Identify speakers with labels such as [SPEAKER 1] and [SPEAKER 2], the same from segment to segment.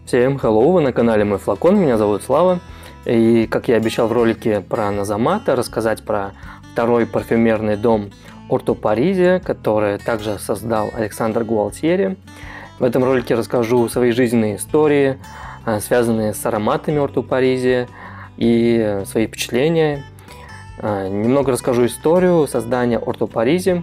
[SPEAKER 1] Всем hello, вы на канале Мой Флакон, меня зовут Слава. И как я обещал в ролике про Назамата, рассказать про второй парфюмерный дом Орто Паризи, который также создал Александр Гуалтьери. В этом ролике расскажу свои жизненные истории, связанные с ароматами Орто Паризи, и свои впечатления. Немного расскажу историю создания Орто Паризи.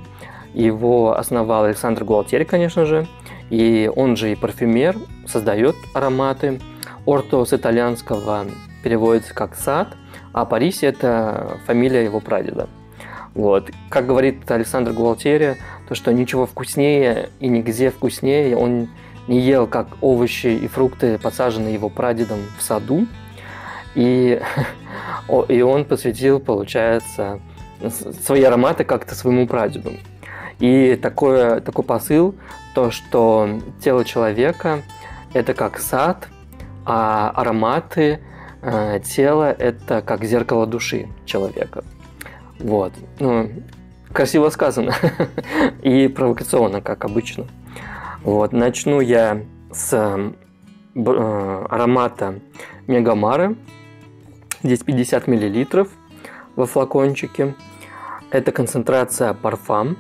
[SPEAKER 1] Его основал Александр Гуалтьери, конечно же. И он же и парфюмер, создает ароматы. Орто с итальянского переводится как сад, а Париси – это фамилия его прадеда. Вот. Как говорит Александр Гуалтьери, то что ничего вкуснее и нигде вкуснее он не ел, как овощи и фрукты, посаженные его прадедом в саду. И он посвятил, получается, свои ароматы как-то своему прадеду. И такой посыл, то, что тело человека – это как сад, а ароматы тела – это как зеркало души человека. Вот. Ну, красиво сказано и провокационно, как обычно. Вот. Начну я с аромата Мегамары. Здесь 50 мл во флакончике. Это концентрация парфам.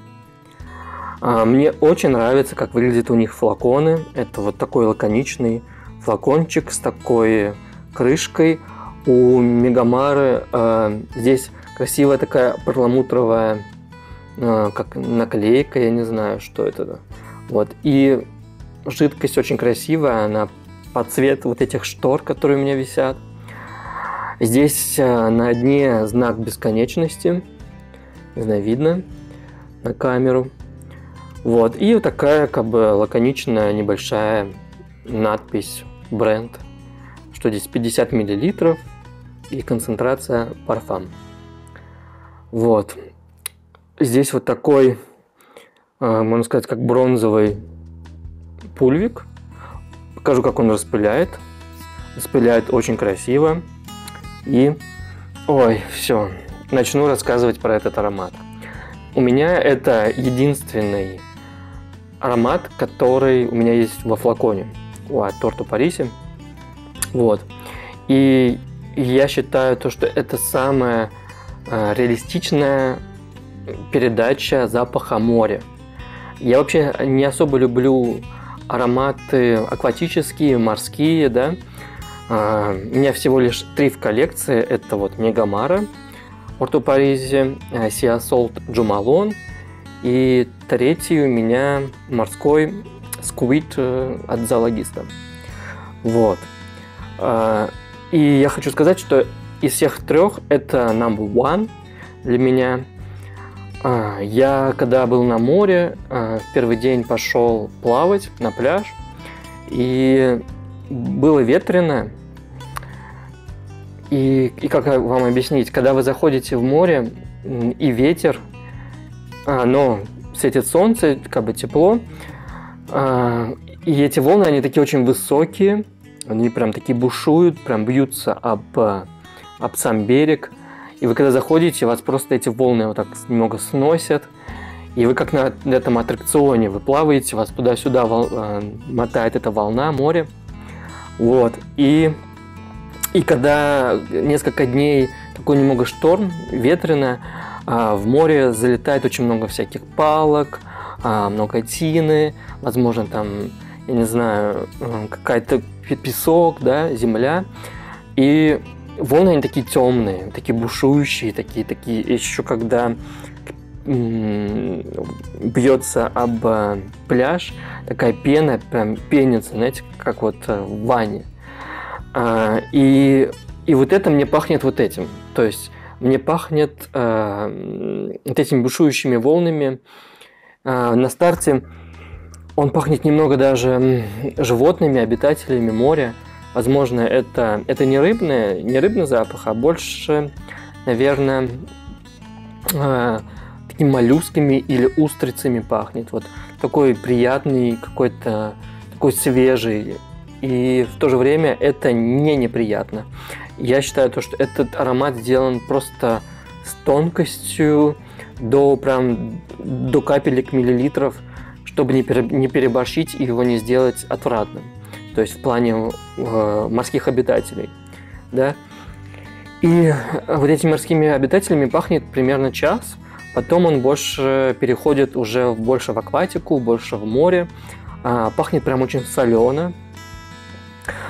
[SPEAKER 1] Мне очень нравится, как выглядят у них флаконы. Это вот такой лаконичный флакончик с такой крышкой. У Мегамары здесь красивая такая перламутровая как наклейка, я не знаю, что это. Вот. И жидкость очень красивая, она под цвет вот этих штор, которые у меня висят. Здесь на дне знак бесконечности. Не знаю, видно на камеру. Вот. И вот такая как бы лаконичная небольшая надпись бренд, что здесь 50 мл и концентрация парфам. Вот. Здесь вот такой, можно сказать, как бронзовый пульвик. Покажу, как он распыляет. Распыляет очень красиво. И, все. Начну рассказывать про этот аромат. У меня это единственный аромат, который у меня есть во флаконе от Орто Паризи. Вот. И я считаю, что это самая реалистичная передача запаха моря. Я вообще не особо люблю ароматы акватические, морские, да. У меня всего лишь 3 в коллекции. Это вот Мегамара, Орто Паризи, Sea Salt Джумалон. И третий у меня морской Squid от Зоологиста. Вот. И я хочу сказать, что из всех 3 это number one для меня. Я, когда был на море, в первый день пошел плавать на пляж. И было ветрено. И как вам объяснить, когда вы заходите в море и ветер, но светит солнце, как бы тепло, и эти волны, они такие очень высокие, они прям такие бушуют, прям бьются об сам берег, и вы когда заходите, вас просто эти волны вот так немного сносят, и вы как на этом аттракционе, вы плаваете, вас туда-сюда мотает эта волна, море, вот, и когда несколько дней такой немного шторм, ветрено, в море залетает очень много всяких палок, много тины, возможно, там, я не знаю, какая-то песок, да, земля. И волны, они такие темные, такие бушующие, такие, еще когда бьется об пляж, такая пена прям пенится, знаете, как вот в ванне. И вот это мне пахнет вот этим. То есть мне пахнет вот этими бушующими волнами. На старте он пахнет немного даже животными, обитателями моря. Возможно, это не рыбный запах, а больше, наверное, такими моллюсками или устрицами пахнет. Вот такой приятный, какой-то такой свежий. И в то же время это не неприятно. Я считаю, что этот аромат сделан просто с тонкостью до капелек миллилитров, чтобы не переборщить и его не сделать отвратным. то есть в плане морских обитателей, да. И вот этими морскими обитателями пахнет примерно час, потом он больше переходит уже больше в акватику, больше в море, пахнет прям очень солено,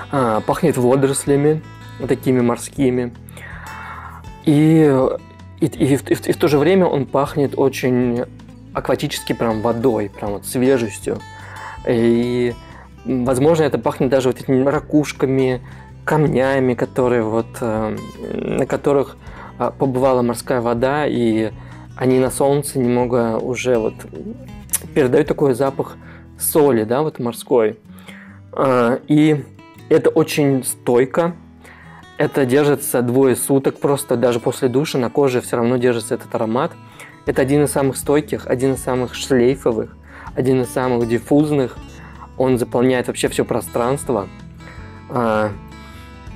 [SPEAKER 1] пахнет водорослями такими морскими, и в то же время он пахнет очень акватически прям водой, прям вот свежестью. И, возможно, это пахнет даже вот этими ракушками, камнями, которые вот, на которых побывала морская вода, и они на солнце немного уже вот передают такой запах соли, да, вот морской. И это очень стойко. Это держится 2 суток, просто даже после душа на коже все равно держится этот аромат. Это один из самых стойких, один из самых шлейфовых, один из самых диффузных. Он заполняет вообще все пространство.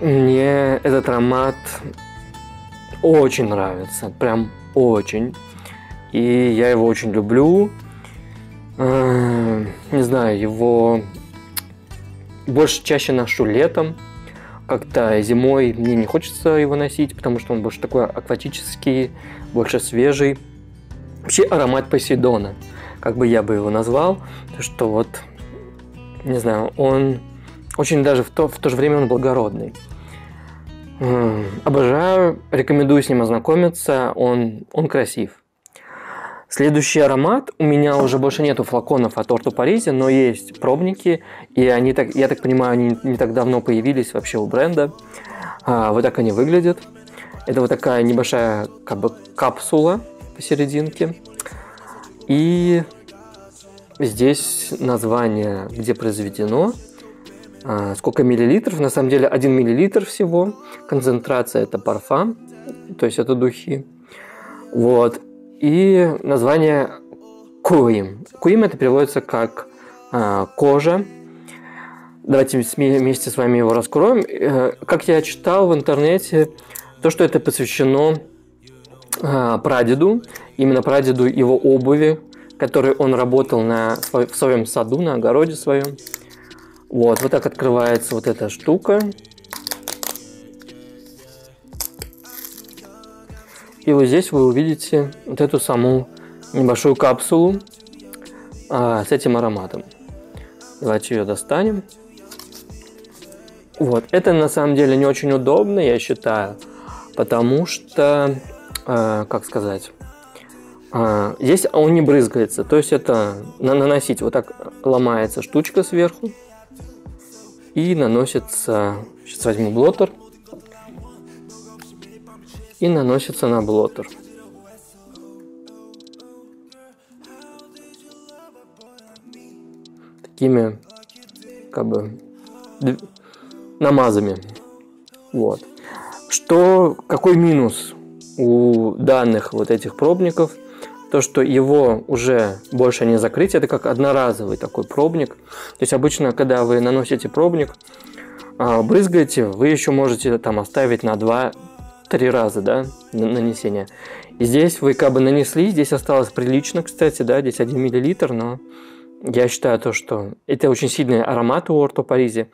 [SPEAKER 1] Мне этот аромат очень нравится, прям очень. И я его очень люблю. Не знаю, его чаще ношу летом. Как-то зимой мне не хочется его носить, потому что он больше такой акватический, больше свежий. Вообще аромат Посейдона, как бы я бы его назвал. Что вот, не знаю, он очень даже в то же время он благородный. Обожаю, рекомендую с ним ознакомиться, он красив. Следующий аромат, у меня уже больше нету флаконов от Orto Parisi, но есть пробники, и они, я так понимаю, они не так давно появились вообще у бренда. Вот так они выглядят. Это вот такая небольшая как бы капсула посерединке. И здесь название, где произведено, сколько миллилитров. На самом деле 1 миллилитр всего. Концентрация это парфам, то есть это духи. Вот. И название Куим. Куим это переводится как кожа. Давайте вместе с вами его раскроем. Как я читал в интернете, то, что это посвящено прадеду, именно прадеду его обуви, которой он работал в своем саду, на огороде своем. Вот так открывается вот эта штука. И вот здесь вы увидите вот эту саму небольшую капсулу с этим ароматом. Давайте ее достанем. Вот. Это на самом деле не очень удобно, я считаю, потому что, как сказать, здесь он не брызгается. То есть это наносить, вот так ломается штучка сверху и наносится, сейчас возьму блоттер, и наносится на блоттер. Такими, как бы, намазами. Вот. Какой минус у данных вот этих пробников? То, что его уже больше не закрыть. Это как одноразовый такой пробник. То есть обычно, когда вы наносите пробник, брызгаете, вы еще можете там оставить на 2-3 раза, да, нанесение. И здесь вы как бы нанесли, здесь осталось прилично, кстати, да, здесь 1 миллилитр, но я считаю то, что это очень сильный аромат у Orto Parisi.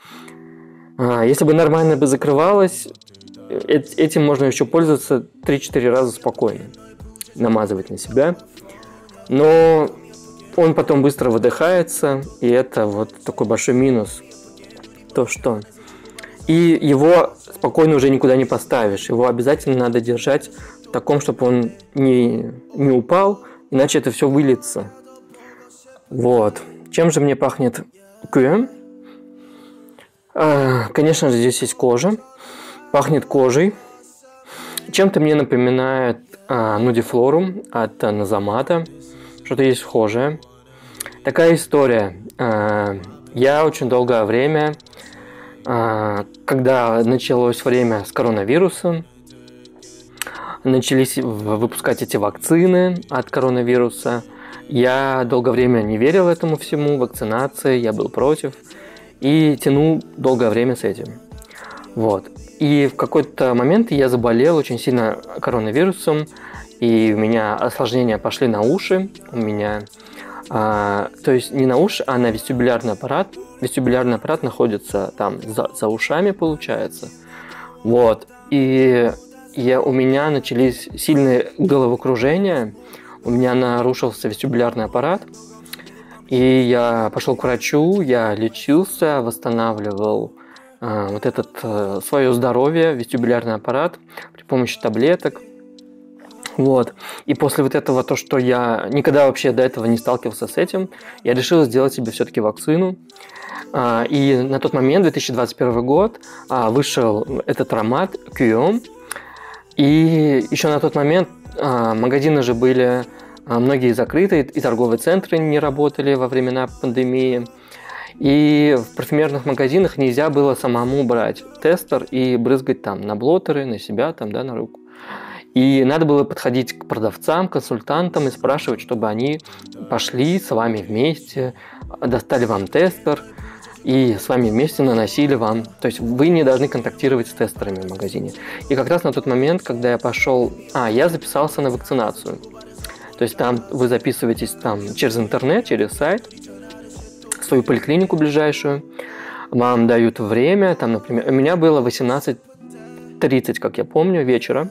[SPEAKER 1] Если бы нормально бы закрывалось, этим можно еще пользоваться 3-4 раза спокойно, намазывать на себя. Но он потом быстро выдыхается, и это вот такой большой минус. То, что... И его спокойно уже никуда не поставишь. Его обязательно надо держать в таком, чтобы он не упал, иначе это все выльется. Вот. Чем же мне пахнет Куим? Конечно же, здесь есть кожа. Пахнет кожей. Чем-то мне напоминает Nudiflorum от Назамата. Что-то есть схожее. Такая история. Я очень долгое время, когда началось время с коронавирусом, начались выпускать эти вакцины от коронавируса, я долгое время не верил этому всему, вакцинации, я был против и тянул долгое время с этим. Вот. И в какой-то момент я заболел очень сильно коронавирусом, и у меня осложнения пошли на уши, у меня То есть не на уши, а на вестибулярный аппарат. Вестибулярный аппарат находится там за ушами, получается. Вот. И у меня начались сильные головокружения, у меня нарушился вестибулярный аппарат, и я пошел к врачу, я лечился, восстанавливал свое здоровье, вестибулярный аппарат при помощи таблеток. Вот. И после вот этого, то, что я никогда вообще до этого не сталкивался с этим, я решил сделать себе все-таки вакцину. И на тот момент, 2021 год, вышел этот аромат QM. И еще на тот момент магазины же были многие закрыты, и торговые центры не работали во времена пандемии. И в парфюмерных магазинах нельзя было самому брать тестер и брызгать там на блотеры, на себя, там, да, на руку. И надо было подходить к продавцам, консультантам и спрашивать, чтобы они пошли с вами вместе, достали вам тестер и с вами вместе наносили вам. То есть вы не должны контактировать с тестерами в магазине. И как раз на тот момент, когда я пошел... я записался на вакцинацию. То есть там вы записываетесь там через интернет, через сайт, в свою поликлинику ближайшую. Вам дают время, там, например, у меня было 18:30, как я помню, вечера.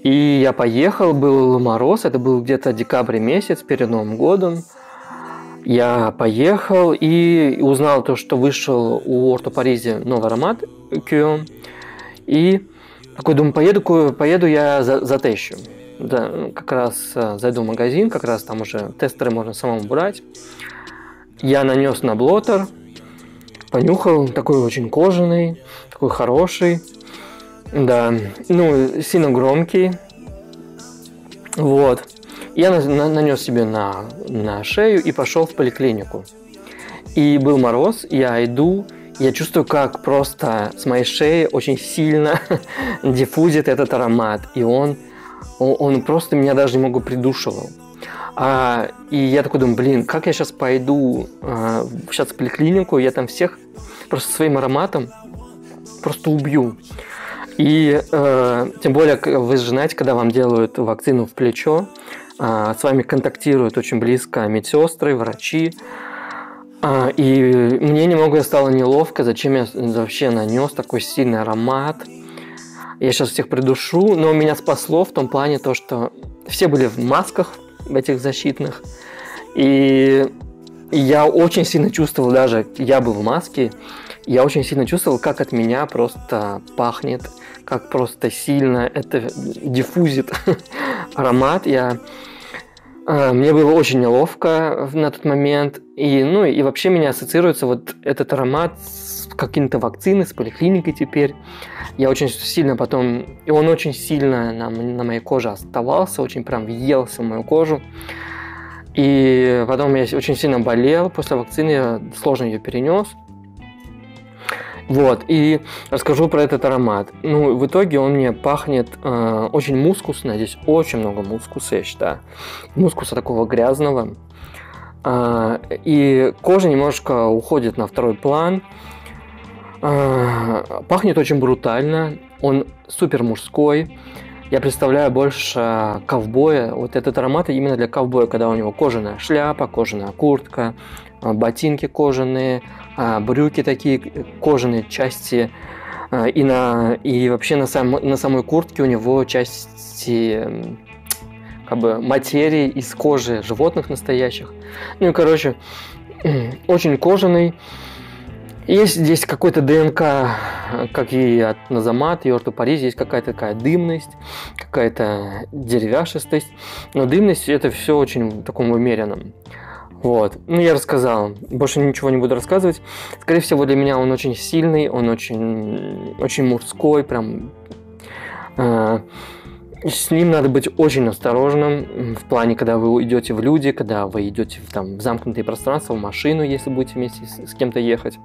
[SPEAKER 1] И я поехал, был мороз, это был где-то декабрь месяц, перед Новым годом. Я поехал и узнал то, что вышел у Orto Parisi новый аромат QM. И такой думаю, поеду я затещу. Да, как раз зайду в магазин, как раз там уже тестеры можно самому брать. Я нанес на блотер, понюхал, такой очень кожаный, такой хороший. Да, сильно громкий. Вот. Я нанес себе на шею и пошел в поликлинику. И был мороз, я иду, я чувствую, как просто с моей шеи очень сильно диффузит этот аромат. И он просто меня даже немного придушивал. И я такой думаю, как я сейчас пойду сейчас в поликлинику, я там всех просто своим ароматом просто убью. И тем более, вы же знаете, когда вам делают вакцину в плечо, с вами контактируют очень близко медсестры, врачи. И мне немного стало неловко, зачем я вообще нанес такой сильный аромат. Я сейчас всех придушу, но меня спасло в том плане, то, что все были в масках, в этих защитных. И я очень сильно чувствовал, даже я был в маске, я очень сильно чувствовал, как от меня просто пахнет, как просто сильно это диффузит аромат. Мне было очень неловко на тот момент. И вообще меня ассоциируется вот этот аромат с какими-то вакциной, с поликлиникой теперь. Я очень сильно потом... И он очень сильно на моей коже оставался, очень прям въелся в мою кожу. И потом я очень сильно болел после вакцины, я сложно ее перенес. Вот, и расскажу про этот аромат. В итоге он мне пахнет очень мускусно, здесь очень много мускуса, я считаю. Мускуса такого грязного. И кожа немножко уходит на второй план. Пахнет очень брутально, он супер мужской. Я представляю больше ковбоя. Вот этот аромат именно для ковбоя, когда у него кожаная шляпа, кожаная куртка, ботинки кожаные, брюки такие кожаные части, и вообще на самой куртке у него части материи из кожи животных настоящих. Очень кожаный. Есть здесь какой-то ДНК, как и от Назамат и Orto Parisi, есть какая-то такая дымность, какая-то деревяшистость. Но дымность это все очень в таком умеренном. Вот. Я рассказал. Больше ничего не буду рассказывать. Скорее всего, для меня он очень сильный, он очень, очень мужской, прям. С ним надо быть очень осторожным в плане, когда вы идете в люди, когда вы идете в замкнутые пространства, в машину, если будете вместе с кем-то ехать.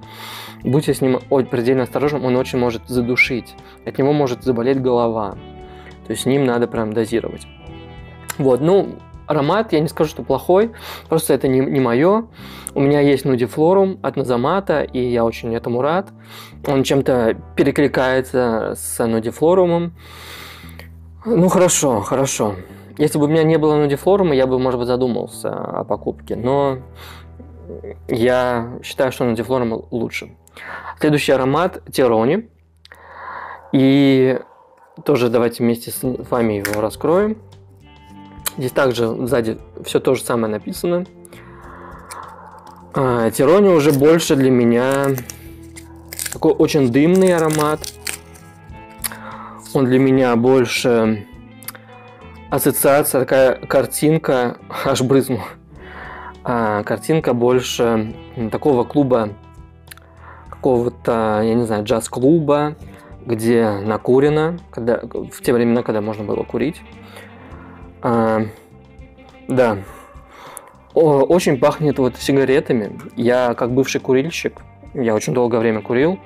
[SPEAKER 1] Будьте с ним предельно осторожным, он очень может задушить. От него может заболеть голова. То есть с ним надо прям дозировать. Вот, аромат, я не скажу, что плохой, просто это не мое. У меня есть нудифлорум от Назамата, и я очень этому рад. Он чем-то перекликается с нудифлорумом. Хорошо. Если бы у меня не было нудифлорума, я бы, может быть, задумался о покупке. Но я считаю, что нудифлорум лучше. Следующий аромат Тирони. И тоже давайте вместе с вами его раскроем. Здесь также сзади все то же самое написано. Тирони уже больше для меня такой очень дымный аромат. Он для меня больше ассоциация, такая картинка, аж брызну. Картинка больше такого клуба, какого-то, я не знаю, джаз-клуба, где накурено, в те времена, когда можно было курить. Да. Очень пахнет вот сигаретами. Я как бывший курильщик, я очень долгое время курил.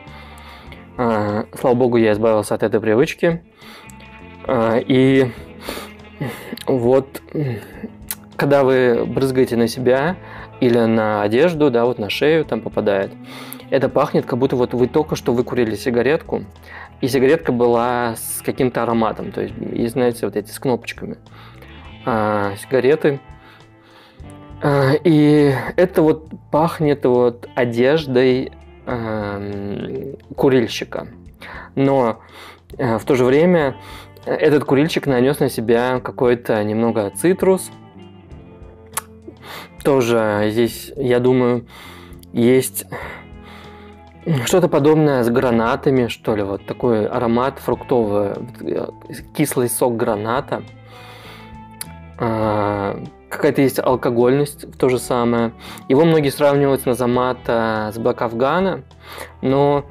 [SPEAKER 1] Слава богу, я избавился от этой привычки. И вот, когда вы брызгаете на себя или на одежду, да, вот на шею там попадает, это пахнет, как будто вот вы только что выкурили сигаретку, и сигаретка была с каким-то ароматом. То есть, знаете, вот эти с кнопочками сигареты. И это вот пахнет вот одеждой курильщика. Но в то же время этот курильщик нанес на себя какой-то немного цитрус. Тоже здесь, я думаю, есть что-то подобное с гранатами, что ли. Вот такой аромат фруктовый, кислый сок граната. Какая-то есть алкогольность, то же самое. Его многие сравнивают с Назамата с Black Afghan, но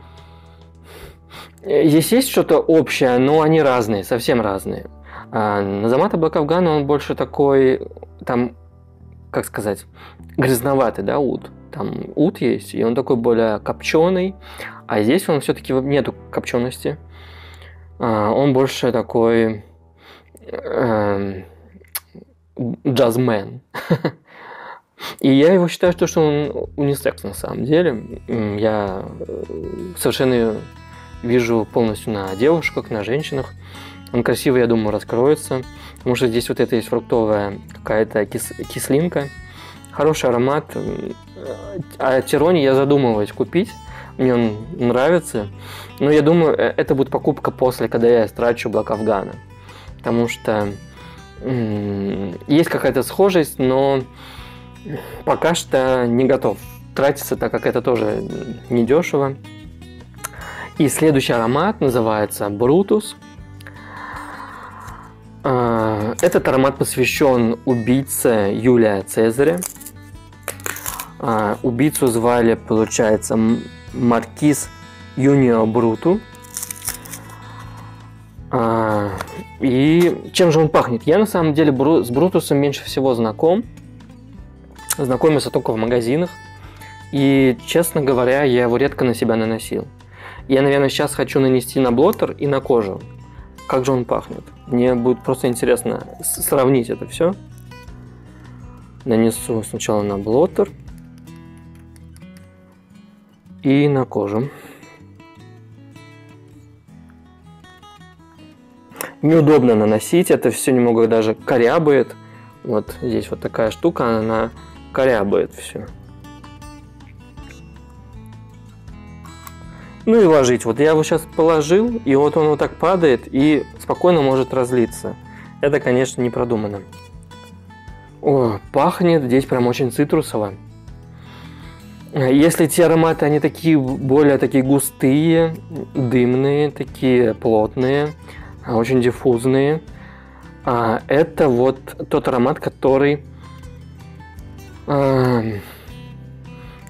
[SPEAKER 1] здесь есть что-то общее, но они разные, совсем разные. Назамата Black Afghan, он больше такой, там, как сказать, грязноватый, да, ут. Там ут есть, и он такой более копченый, а здесь он все-таки нету копчености. Он больше такой джазмен. И я его считаю, что он унисекс на самом деле. Я совершенно вижу полностью на девушках, на женщинах. Он красиво, я думаю, раскроется, потому что здесь вот это есть фруктовая какая-то кислинка. Хороший аромат. А Тирони я задумываюсь купить. Мне он нравится. Но я думаю, это будет покупка после, когда я истрачу Black Afghan. Потому что есть какая-то схожесть, но пока что не готов тратиться, так как это тоже недешево. И следующий аромат называется Brutus. Этот аромат посвящен убийце Юлия Цезаря. Убийцу звали, получается, Маркиз Юнио Бруту. И чем же он пахнет? Я на самом деле с Брутусом меньше всего знаком. Знакомился только в магазинах. И, честно говоря, я его редко на себя наносил. Я, наверное, сейчас хочу нанести на блоттер и на кожу. Как же он пахнет? Мне будет просто интересно сравнить это все. Нанесу сначала на блоттер и на кожу. Неудобно наносить, это все немного даже корябает. Вот здесь вот такая штука, она корябает все. Ну и ложить. Вот я его сейчас положил, и вот он вот так падает и спокойно может разлиться. Это, конечно, не продумано. О, пахнет здесь прям очень цитрусово. Если те ароматы, они такие более такие густые, дымные, такие плотные, очень диффузные, это вот тот аромат, который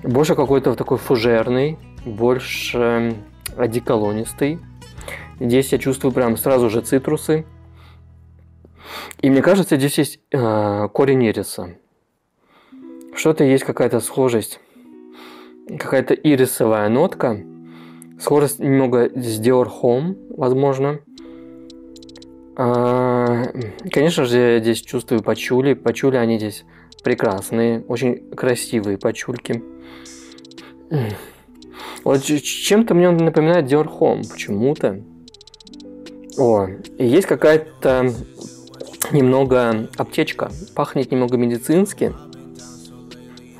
[SPEAKER 1] больше какой-то такой фужерный, больше одеколонистый. Здесь я чувствую прям сразу же цитрусы. И мне кажется, здесь есть корень ириса. Что-то есть, какая-то схожесть. Какая-то ирисовая нотка. Схожесть немного с Dior Homme, возможно. Конечно же, я здесь чувствую пачули. Пачули, они здесь прекрасные. Очень красивые пачульки. Вот чем-то мне он напоминает Dior Homme почему-то. О, и есть какая-то немного аптечка, пахнет немного медицински.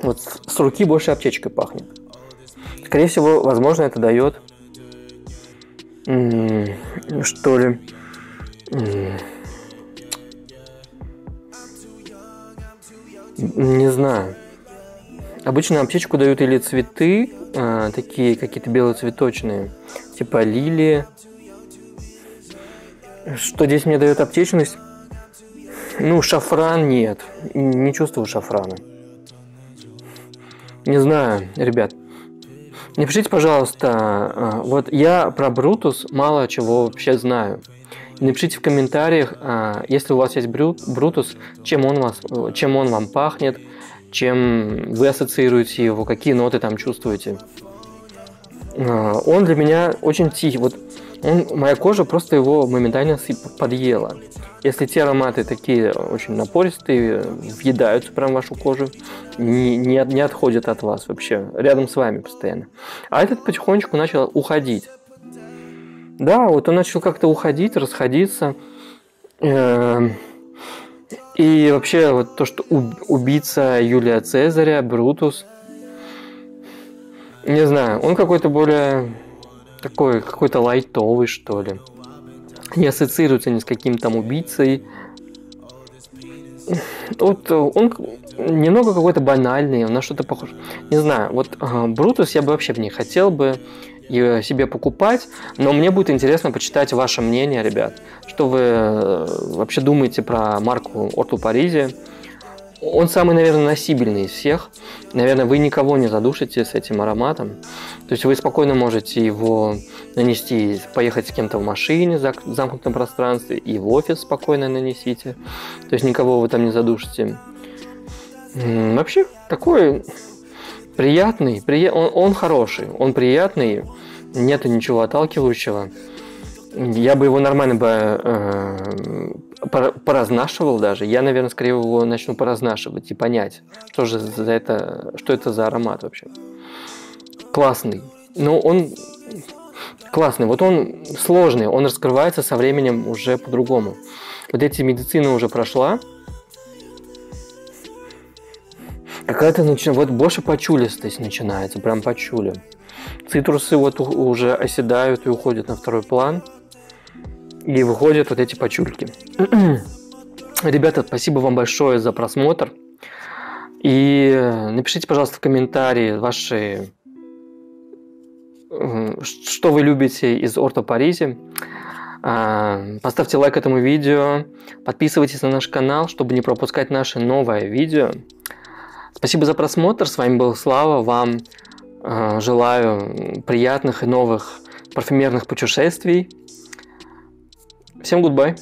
[SPEAKER 1] Вот с руки больше аптечкой пахнет. Скорее всего, возможно, это дает, что ли, не знаю. Обычно аптечку дают или цветы, такие какие-то белоцветочные, типа лилии. Что здесь мне дает аптечность? Ну, шафран нет. Не чувствую шафрана. Не знаю, ребят. Напишите, пожалуйста, вот я про Брутус мало чего вообще знаю. Напишите в комментариях, если у вас есть Брутус, чем он вам пахнет, чем вы ассоциируете его, какие ноты там чувствуете. Он для меня очень тихий. Вот моя кожа просто его моментально подъела. Если те ароматы такие очень напористые, въедаются прям в вашу кожу, не отходят от вас вообще, рядом с вами постоянно. А этот потихонечку начал уходить. Да, вот он начал как-то уходить, расходиться. И вообще вот то, что убийца Юлия Цезаря, Брутус, не знаю, он какой-то более такой, какой-то лайтовый, что ли. Не ассоциируется ни с каким там убийцей. Вот он немного какой-то банальный, он на что-то похож. Не знаю, вот Брутус я бы вообще не хотел бы себе покупать, но мне будет интересно почитать ваше мнение, ребят. Что вы вообще думаете про марку Orto Parisi? Он самый, наверное, носибельный из всех. Наверное, вы никого не задушите с этим ароматом. То есть вы спокойно можете его нанести, поехать с кем-то в машине в замкнутом пространстве, и в офис спокойно нанесите. То есть никого вы там не задушите. Вообще, такой приятный, он хороший, он приятный, нету ничего отталкивающего. Я бы его нормально поразнашивал даже. Я, наверное, скорее его начну поразнашивать и понять, что это за аромат вообще. Классный. Но он классный. Вот он сложный, он раскрывается со временем уже по-другому. Вот эти медицина уже прошла. Какая-то вот больше почулистость начинается, прям почули. Цитрусы вот уже оседают и уходят на второй план. И выходят вот эти почульки. Ребята, спасибо вам большое за просмотр. И напишите, пожалуйста, в комментарии что вы любите из Orto Parisi. Поставьте лайк этому видео. Подписывайтесь на наш канал, чтобы не пропускать наше новое видео. Спасибо за просмотр. С вами был Слава. Вам желаю приятных и новых парфюмерных путешествий. Всем goodbye.